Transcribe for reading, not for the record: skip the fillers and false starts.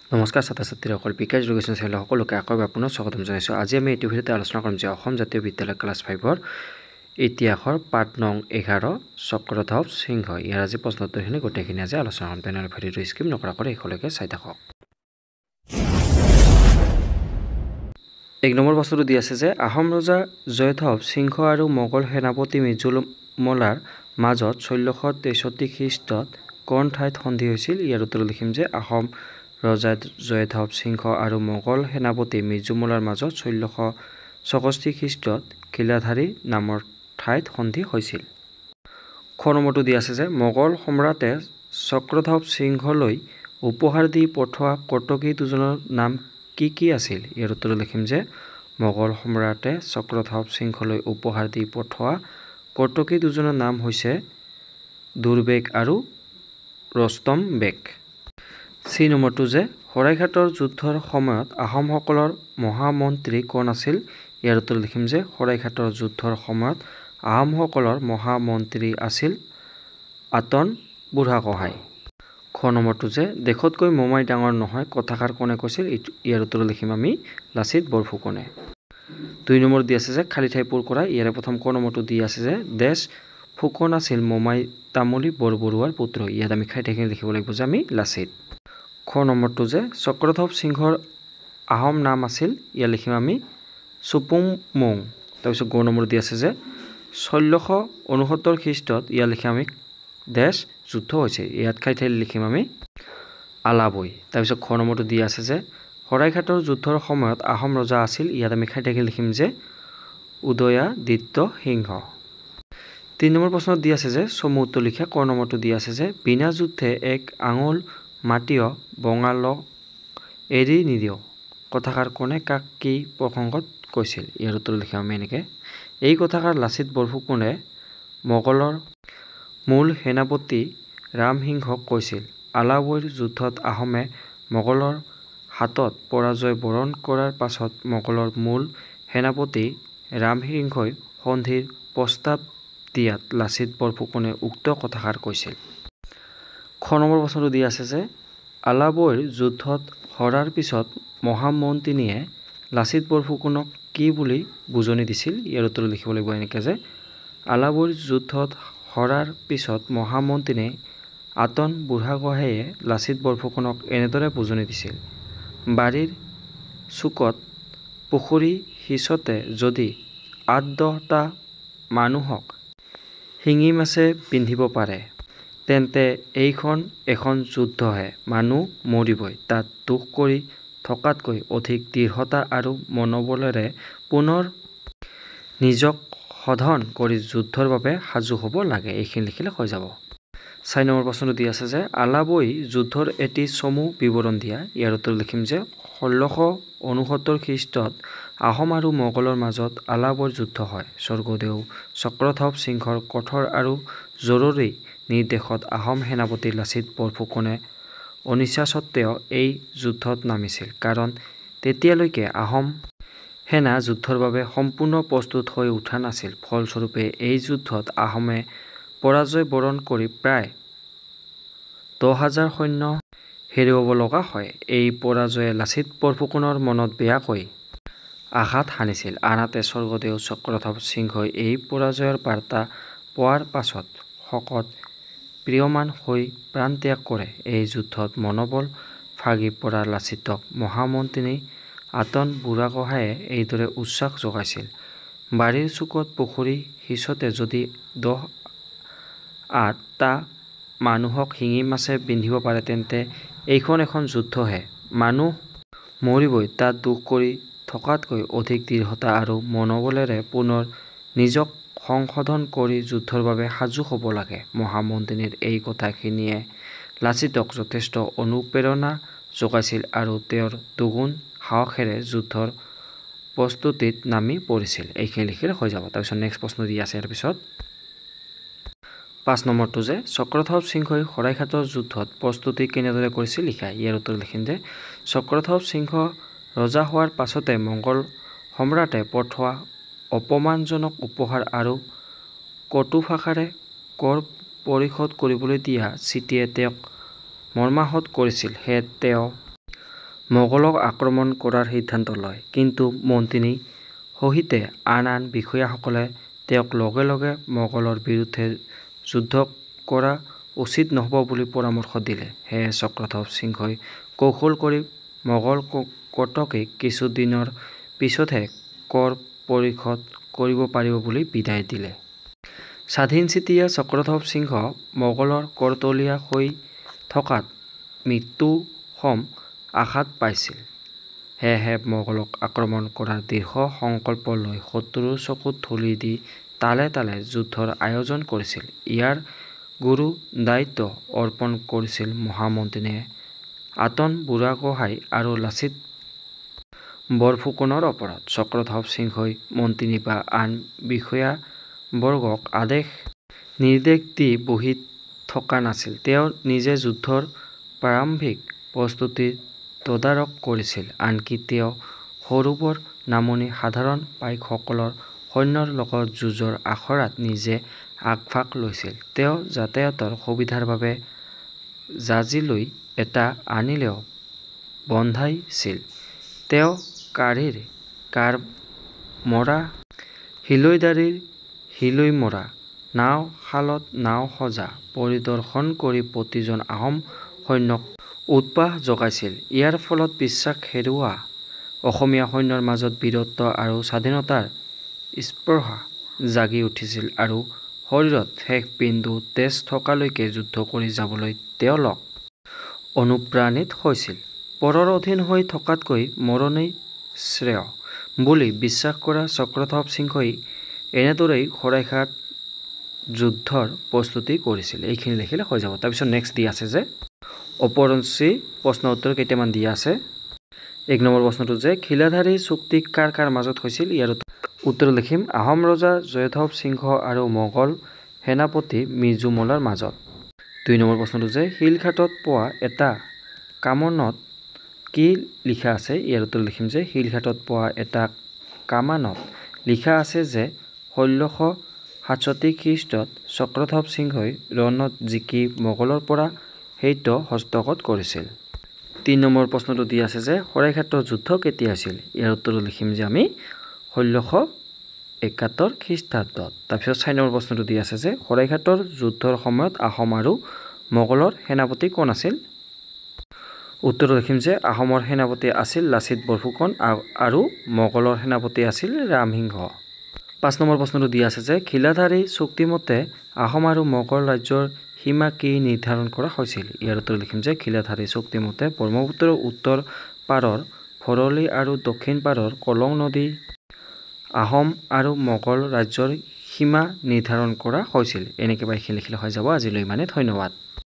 নমস্কাৰ ছাত্ৰ-ছাত্ৰীসকল, বিকাশ এডুকেশ্যন চেনেলৰ সকলোকে আকৌ পুনৰ স্বাগতম জনাইছোঁ। আজি আমি এইটো ভিডিঅ'তে আলোচনা কৰিম যে অসম জাতীয় বিদ্যালয় ক্লাছ 5ৰ ইতিহাসৰ পাঠ নং 11 চক্ৰধ্বজ সিংহ। ইয়াৰ আজি প্ৰশ্নোত্তৰখিনি গোটেইখিনি আজি আলোচনা কৰিম। তেনেহ'লে ভিডিঅ'টো স্কিপ নকৰাকৈ শেষলৈকে চাই থাকক। 1 নম্বৰ প্ৰশ্নটো দি আছে যে আহোম ৰজা জয়ধ্বজ সিংহ আৰু মোগল সেনাপতি মিৰ্জুমলাৰ মাজত 1663 খ্ৰীষ্টত কোন ঠাইত সন্ধি হৈছিল? ইয়াৰ উত্তৰ লিখিম যে আহোম ৰজা জয়ধ্বজ সিংহ আৰু মোগল সেনাপতি মিৰ্জুমলাৰ মাজত 1664 খ্ৰীষ্টত ঘিলাধাৰী নামৰ ঠাইত সন্ধি হৈছিল। খ নম্বৰটো দি আছে যে মোগল সম্ৰাটে চক্ৰধ্বজ সিংহলৈ উপহাৰ দি পঠোৱা কটকী দুজনৰ নাম কি কি আছিল? ইয়াৰ উত্তৰ লিখিম যে মোগল সম্ৰাটে চক্ৰধ্বজ সিংহলৈ উপহাৰ দি পঠোৱা কটকী দুজনৰ নাম হৈছে দুৰ্বেগ আৰু ৰস্তম বেগ। চি নম্বৰটো যে শৰাইঘাটৰ যুদ্ধৰ সময়ত আহোমসকলৰ মহামন্ত্ৰী কোন আছিল? ইয়াৰ উত্তৰ লিখিম যে শৰাইঘাটৰ যুদ্ধৰ সময়ত আহোমসকলৰ মহামন্ত্ৰী আছিল আতন বুঢ়াগোহাঁই। খ নম্বৰটো যে দেশতকৈ মোমাই ডাঙৰ নহয় কথাষাৰ কোনে কৈছিল? ইয়াৰ উত্তৰ লিখিম আমি লাচিত বৰফুকনে। 2 নম্বৰ দি আছে যে খালী ঠাই পূৰ কৰা। ইয়াৰে প্ৰথম ক নম্বৰটো দি আছে যে দেশ ফুকন আছিল মোমাই তামুলী বৰবৰুৱাৰ পুত্ৰ। ইয়াত আমি খালী ঠাইখিনি লিখিব লাগিব যে আমি লাচিত। খ নম্বৰটো যে চক্ৰধ্বজ সিংহৰ আহোম নাম আছিল, ইয়াত লিখিম আমি চুপুংমুং। তাৰপিছত গ নম্বৰ দি আছে যে 1669 খ্ৰীষ্টত ইয়াত লিখিম আমি দেশ যুদ্ধ হৈছে। ইয়াত খালী ঠাই লিখিম আমি আলাবৈ। তাৰপিছত খ নম্বৰটো দি আছে যে শৰাইঘাটৰ যুদ্ধৰ সময়ত আহোম ৰজা আছিল, ইয়াত আমি খালী ঠাই লিখিম যে উদয়াদিত্য সিংহ। 3 নম্বৰ প্ৰশ্নত দি আছে যে চমু উত্তৰ লিখা। ক নম্বৰটো দি আছে যে বিনা যুদ্ধে এক আঙুল মাটিয় বঙালক এৰি নিদিওঁ কথাষাৰ কোনে কাক কি প্ৰসংগত কৈছিল? ইয়াৰ উত্তৰ লিখিম আমি এনেকৈ। এই কথাষাৰ লাচিত বৰফুকনে মোগলৰ মূল সেনাপতি ৰামসিংহক কৈছিল। আলাবৈৰ যুদ্ধত আহোমে মোগলৰ হাতত পৰাজয় বৰণ কৰাৰ পাছত মোগলৰ মূল সেনাপতি ৰামসিংহই সন্ধিৰ প্ৰস্তাৱ দিয়াত লাচিত বৰফুকনে উক্ত কথাষাৰ কৈছিল। খ নম্বৰ প্ৰশ্নটো দি আছে যে আলাবৈৰ যুদ্ধত হৰাৰ পিছত মহামন্ত্ৰীয়ে লাচিত বৰফুকনক কি বুলি বুজনি দিছিল? ইয়াৰ উত্তৰ লিখিব লাগিব এনেকৈ যে আলাবৈৰ যুদ্ধত হৰাৰ পিছত মহামন্ত্ৰীয়ে আতন বুঢ়াগোহাঁইয়ে লাচিত বৰফুকনক এনেদৰে বুজনি দিছিল। বাৰীৰ চুকত পুখুৰী সিঁচোতে যদি ৮-১০টা মানুহক শিঙি মাছে বিন্ধিব পাৰে তেন্তে এইখন এখন যুদ্ধহে, মানুহ মৰিবই। তাত দুখ কৰি থকাতকৈ অধিক দৃঢ়তা আৰু মনোবলেৰে পুনৰ নিজক শোধন কৰি যুদ্ধৰ বাবে সাজু হ'ব লাগে। এইখিনি লিখিলে হৈ যাব। 4 নম্বৰ প্ৰশ্নটো দি আছে যে আলাবৈ যুদ্ধৰ এটি চমু বিৱৰণ দিয়া। ইয়াৰ উত্তৰ লিখিম যে 1669 খ্ৰীষ্টত আহোম আৰু মোগলৰ মাজত আলাবৈৰ যুদ্ধ হয়। স্বৰ্গদেউ চক্ৰধ্বজ সিংহৰ কঠোৰ আৰু জৰুৰী নিৰ্দেশত আহোম সেনাপতি লাচিত বৰফুকনে অনিচ্ছা সত্ত্বেও এই যুদ্ধত নামিছিল। কাৰণ তেতিয়ালৈকে আহোম সেনা যুদ্ধৰ বাবে সম্পূৰ্ণ প্ৰস্তুত হৈ উঠা নাছিল। ফলস্বৰূপে এই যুদ্ধত আহোমে পৰাজয় বৰণ কৰি প্ৰায় 10,000 সৈন্য হেৰুৱাব লগা হয়। এই পৰাজয়ে লাচিত বৰফুকনৰ মনত বেয়াকৈ আঘাত হানিছিল। আনহাতে স্বৰ্গদেউ চক্ৰধ্বজ সিংহই এই পৰাজয়ৰ বাৰ্তা পোৱাৰ পাছত শোকত ম্ৰিয়মাণ হৈ প্ৰাণত্যাগ কৰে। এই যুদ্ধত মনোবল ভাগি পৰা লাচিতক মহামন্ত্ৰী আতন বুঢ়াগোহাঁইয়ে এইদৰে উৎসাহ যোগাইছিল। বাৰীৰ চুকত পুখুৰী সিঁচোতে যদি 10-8টা মানুহক শিঙি মাছে বিন্ধিব পাৰে তেন্তে এইখন এখন যুদ্ধহে, মানুহ মৰিবই। তাত দুখ কৰি থকাতকৈ অধিক দৃঢ়তা আৰু মনোবলেৰে পুনৰ নিজক সংশোধন কৰি যুদ্ধৰ বাবে সাজু হ'ব লাগে। মহামন্ত্ৰীৰ এই কথাখিনিয়ে লাচিতক যথেষ্ট অনুপ্ৰেৰণা যোগাইছিল আৰু তেওঁৰ দুগুণ সাহসেৰে যুদ্ধৰ প্ৰস্তুতিত নামি পৰিছিল। এইখিনি লিখিলে হৈ যাব। তাৰপিছত নেক্সট প্ৰশ্ন দি আছে ইয়াৰ পিছত 5 নম্বৰটো যে চক্ৰধ্বজ সিংহই শৰাইঘাটৰ যুদ্ধত প্ৰস্তুতি কেনেদৰে কৰিছিল লিখা। ইয়াৰ উত্তৰ লিখিম যে চক্ৰধ্বজ সিংহ ৰজা হোৱাৰ পাছতে মোগল সম্ৰাটে পঠোৱা অপমানজনক উপহাৰ আৰু কটু ভাষাৰে কৰ পৰিশোধ কৰিবলৈ দিয়া চিঠিয়ে তেওঁক মৰ্মাহত কৰিছিল। সেয়ে তেওঁ মোগলক আক্ৰমণ কৰাৰ সিদ্ধান্ত লয়। কিন্তু মন্ত্ৰীৰ সহিতে আন বিষয়াসকলে তেওঁক লগে লগে মোগলৰ বিৰুদ্ধে যুদ্ধ কৰা উচিত নহ'ব বুলি পৰামৰ্শ দিলে। সেয়ে চক্ৰধ্বজ সিংহই কৌশল কৰি মোগল কৰ্তৃক কিছুদিনৰ পিছতহে কৰ পৰিশোধ কৰিব পাৰিব বুলি বিদায় দিলে। স্বাধীনচিতিয়া চক্ৰধ্বজ সিংহ মোগলৰ কৰতলীয়া হৈ থকাত মৃত্যুসম আঘাত পাইছিল। সেয়েহে মোগলক আক্ৰমণ কৰাৰ দৃঢ় সংকল্প লৈ শত্ৰুৰ চকুত ধূলি দি তালে তালে যুদ্ধৰ আয়োজন কৰিছিল। ইয়াৰ গুৰু দায়িত্ব অৰ্পণ কৰিছিল মহামন্ত্ৰী আটন বুঢ়াগোহাঁই আৰু লাচিত বৰফুকনৰ ওপৰত। চক্ৰধ্বজ সিংহই মন্ত্ৰী বা আন বিষয়াবৰ্গক আদেশ নিৰ্দেশ দি বহি থকা নাছিল। তেওঁ নিজে যুদ্ধৰ প্ৰাৰম্ভিক প্ৰস্তুতিৰ তদাৰক কৰিছিল। আনকি তেওঁ সৰু-বৰ নামনি সাধাৰণ পাইকসকলৰ সৈন্যৰ লগত যুঁজৰ আখৰাত নিজে আগভাগ লৈছিল। তেওঁ যাতায়াতৰ সুবিধাৰ বাবে জাঁজীলৈ এটা আনিলেও বন্ধাইছিল। তেওঁ কাঁড়ীৰ কাঁড় মৰা, হিলৈদাৰীৰ হিলৈ মৰা, নাও খালত নাও সজা পৰিদৰ্শন কৰি প্ৰতিজন আহোম সৈন্যক উৎসাহ যোগাইছিল। ইয়াৰ ফলত বিশ্বাস হেৰুওৱা অসমীয়া সৈন্যৰ মাজত বীৰত্ব আৰু স্বাধীনতাৰ স্পৃহা জাগি উঠিছিল আৰু শৰীৰত শেষ বিন্দু তেজ থকালৈকে যুদ্ধ কৰি যাবলৈ তেওঁলোক অনুপ্ৰাণিত হৈছিল। পৰৰ অধীন হৈ থকাতকৈ মৰণেই শ্ৰেয় বুলি বিশ্বাস কৰা চক্ৰধ্বজ সিংহই এনেদৰেই শৰাইঘাট যুদ্ধৰ প্ৰস্তুতি কৰিছিল। এইখিনি লিখিলে হৈ যাব। তাৰপিছত নেক্সট দিয়া আছে যে অপৰঞ্চি প্ৰশ্ন উত্তৰ কেইটামান দিয়া আছে। 1 নম্বৰ প্ৰশ্নটো যে খিলাধাৰী চুক্তি কাৰ কাৰ মাজত হৈছিল? ইয়াৰ উত্তৰ লিখিম আহোম ৰজা জয়ধ্বজ সিংহ আৰু মোগল সেনাপতি মিৰ্জুমলাৰ মাজত। 2 নম্বৰ প্ৰশ্নটো যে শিলঘাটত পোৱা এটা কামানত কি লিখা আছে? ইয়াৰ উত্তৰ লিখিম যে শিলঘাটত পোৱা এটা কামানত লিখা আছে যে 1667 খ্ৰীষ্টত চক্ৰধ্বজ সিংহই ৰণত জিকি মোগলৰ পৰা সেইটো হস্তগত কৰিছিল। 3 নম্বৰ প্ৰশ্নটো দিয়া আছে যে শৰাইঘাটৰ যুদ্ধ কেতিয়া হৈছিল? ইয়াৰ উত্তৰ লিখিম যে আমি 1671 খ্ৰীষ্টাব্দত। তাৰপিছত 4 নম্বৰ প্ৰশ্নটো দিয়া আছে যে শৰাইঘাটৰ যুদ্ধৰ সময়ত আহোম আৰু মোগলৰ সেনাপতি কোন আছিল? উত্তৰ লিখিম যে আহোমৰ সেনাপতি আছিল লাচিত বৰফুকন আৰু মোগলৰ সেনাপতি আছিল ৰামসিংহ। 5 নম্বৰ প্ৰশ্নটো দিয়া আছে যে খিলাধাৰী চুক্তিমতে আহোম আৰু মোগল ৰাজ্যৰ সীমা কি নিৰ্ধাৰণ কৰা হৈছিল? ইয়াৰ উত্তৰ লিখিম যে খিলাধাৰী চুক্তিমতে ব্ৰহ্মপুত্ৰৰ উত্তৰ পাৰৰ ভৰলী আৰু দক্ষিণ পাৰৰ কলং নদী আহোম আৰু মোগল ৰাজ্যৰ সীমা নিৰ্ধাৰণ কৰা হৈছিল। এনেকৈ এইখিনি লিখিলে হৈ যাব। আজিলৈ ইমানে। ধন্যবাদ।